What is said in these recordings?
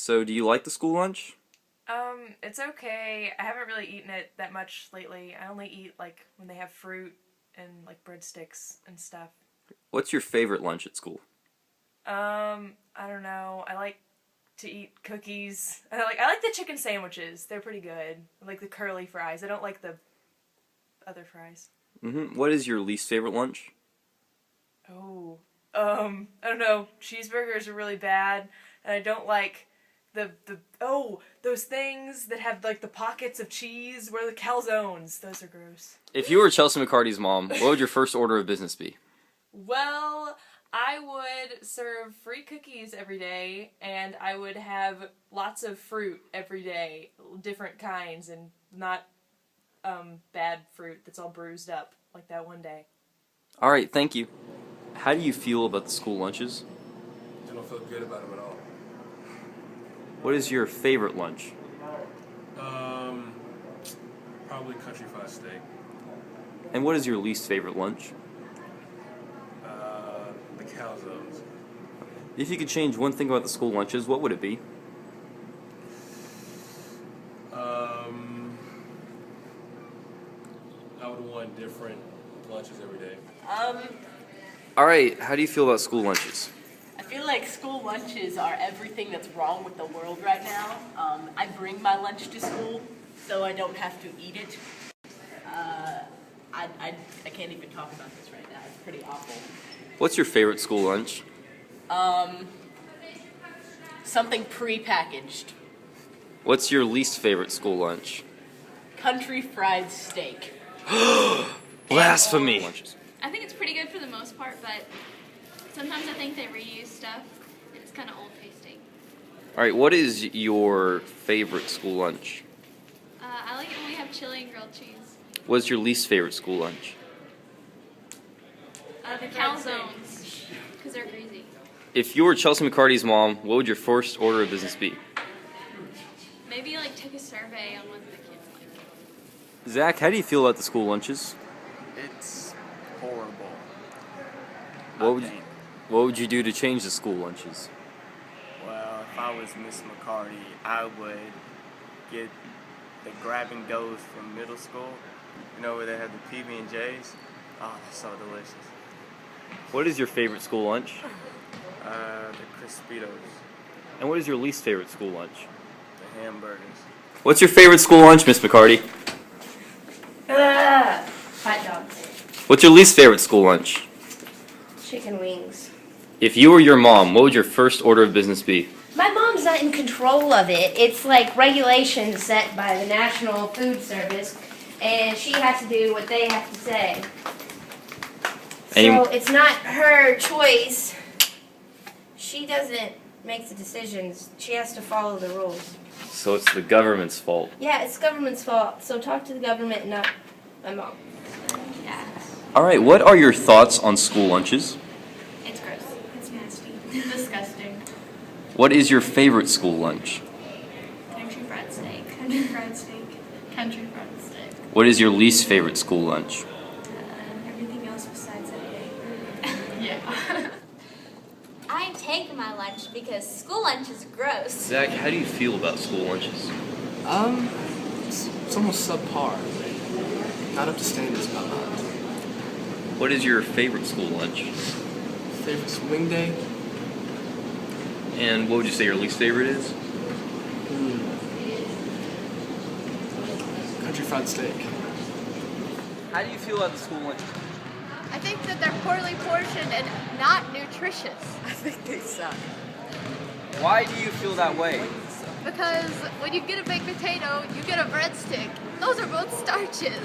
So, do you like the school lunch? It's okay. I haven't really eaten it that much lately. I only eat like when they have fruit and like breadsticks and stuff. What's your favorite lunch at school? I don't know. I like to eat cookies. I like the chicken sandwiches. They're pretty good. I like the curly fries. I don't like the other fries. What is your least favorite lunch? Oh. I don't know. Cheeseburgers are really bad, and I don't like those things that have like the pockets of cheese. Where the calzones? Those are gross. If you were Chelsea McCarty's mom, what would your first order of business be? Well, I would serve free cookies every day, and I would have lots of fruit every day, different kinds, and not bad fruit that's all bruised up like that one day. Alright, thank you. How do you feel about the school lunches? I don't feel good about them at all. What is your favorite lunch? Probably country fried steak. And what is your least favorite lunch? The calzones. If you could change one thing about the school lunches, what would it be? I would want different lunches every day. Alright, how do you feel about school lunches? I feel like school lunches are everything that's wrong with the world right now. I bring my lunch to school so I don't have to eat it. I can't even talk about this right now. It's pretty awful. What's your favorite school lunch? Something pre-packaged. What's your least favorite school lunch? Country fried steak. Blasphemy! I think it's pretty good for the most part, but sometimes I think they reuse stuff, and it's kind of old tasting. Alright, what is your favorite school lunch? I like it when we have chili and grilled cheese. What's your least favorite school lunch? The calzones, because they're greasy. If you were Chelsea McCarty's mom, what would your first order of business be? Maybe like take a survey on what the kids like. Zach, how do you feel about the school lunches? It's horrible. What would you do to change the school lunches? Well, if I was Miss McCarty, I would get the grab and goes from middle school. You know where they have the PB&Js? Oh, they're so delicious. What is your favorite school lunch? The Crispitos, And what is your least favorite school lunch? the hamburgers. What's your favorite school lunch, Miss McCarty? Hot dogs. What's your least favorite school lunch? Chicken wings. If you were your mom, what would your first order of business be? My mom's not in control of it. It's like regulations set by the National Food Service, and she has to do what they have to say. So it's not her choice. She doesn't make the decisions. She has to follow the rules. So it's the government's fault. Yeah, it's government's fault. So talk to the government, not my mom. Yeah. Alright, what are your thoughts on school lunches? It's gross. It's nasty. Disgusting. What is your favorite school lunch? Country fried steak. Country fried steak. Country fried steak. What is your least favorite school lunch? Everything else besides that day. Yeah. I take my lunch because school lunch is gross. Zach, how do you feel about school lunches? It's almost subpar. Not up to standards, but not. What is your favorite school lunch? Favorite swing day? And what would you say your least favorite is? Country fried steak. How do you feel about the school lunches? I think that they're poorly portioned and not nutritious. I think they suck. Why do you feel that way? Because when you get a baked potato, you get a breadstick. Those are both starches.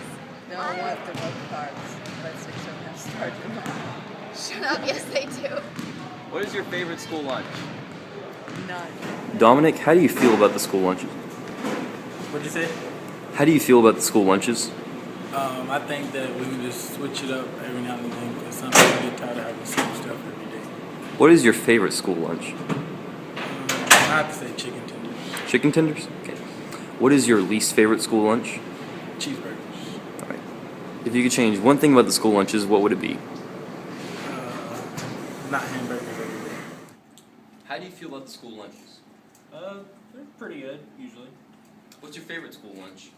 No, what? They're both carbs. Breadsticks don't have starch in them. Shut up, yes they do. What is your favorite school lunch? None. Dominic, how do you feel about the school lunches? What'd you say? How do you feel about the school lunches? I think that we can just switch it up every now and then because some people get tired of having the same stuff every day. What is your favorite school lunch? I have to say chicken tenders. Chicken tenders? Okay. What is your least favorite school lunch? Cheeseburgers. Alright. If you could change one thing about the school lunches, what would it be? Not hamburgers every day. How do you feel about the school lunches? They're pretty good usually. What's your favorite school lunch?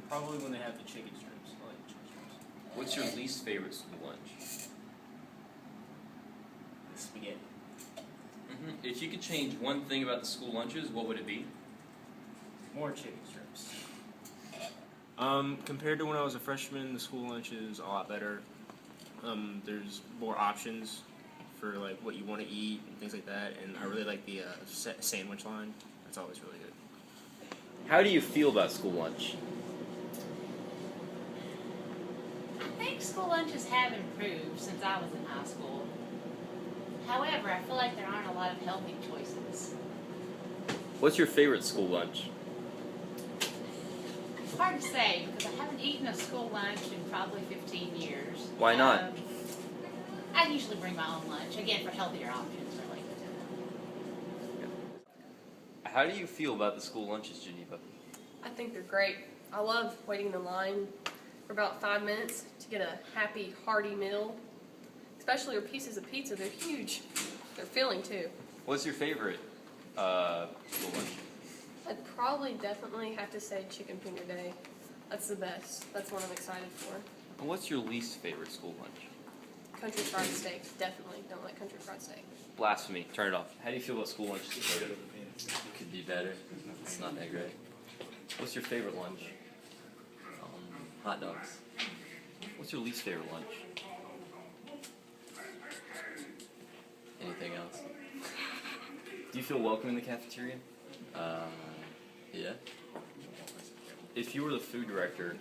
Probably when they have the chicken strips. I like chicken strips. What's your least favorite school lunch? The spaghetti. If you could change one thing about the school lunches, what would it be? More chicken strips. Compared to when I was a freshman, the school lunch is a lot better. There's more options for like what you want to eat and things like that, and I really like the sandwich line. That's always really good. How do you feel about school lunch? I think school lunches have improved since I was in high school. However, I feel like there aren't a lot of healthy choices. What's your favorite school lunch? It's hard to say because I haven't eaten a school lunch in probably 15 years. Why not? I usually bring my own lunch, again, for healthier options, really. How do you feel about the school lunches, Geneva? I think they're great. I love waiting in the line for about 5 minutes to get a happy, hearty meal. Especially your pieces of pizza, they're huge. They're filling too. What's your favorite school lunch? I'd probably definitely have to say chicken finger day. That's the best. That's what I'm excited for. And what's your least favorite school lunch? Country fried steak, definitely. Don't like country fried steak. Blasphemy. Turn it off. How do you feel about school lunches? Could be better. It's not that great. What's your favorite lunch? Hot dogs. What's your least favorite lunch? Anything else? Do you feel welcome in the cafeteria? Yeah. If you were the food director,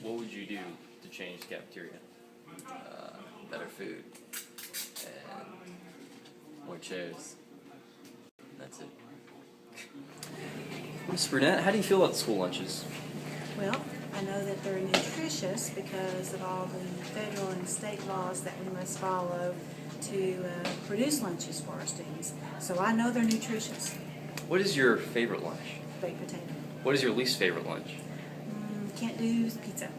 what would you do to change the cafeteria? Better food. And more chairs. That's it. Ms. Burnett, how do you feel about the school lunches? Well, I know that they're nutritious because of all the federal and state laws that we must follow to produce lunches for our students. So I know they're nutritious. What is your favorite lunch? Baked potato. What is your least favorite lunch? Can't do pizza.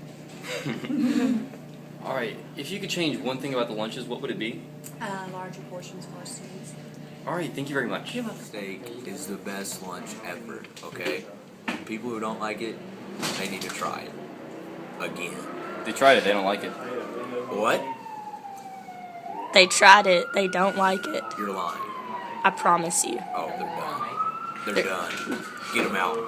All right, if you could change one thing about the lunches, what would it be? Larger portions for our students. All right, thank you very much. You're welcome. Steak is the best lunch ever, okay? People who don't like it, they need to try it. Again. They tried it, they don't like it. What? They tried it. They don't like it. You're lying. I promise you. Oh, they're done. They're done. Get them out.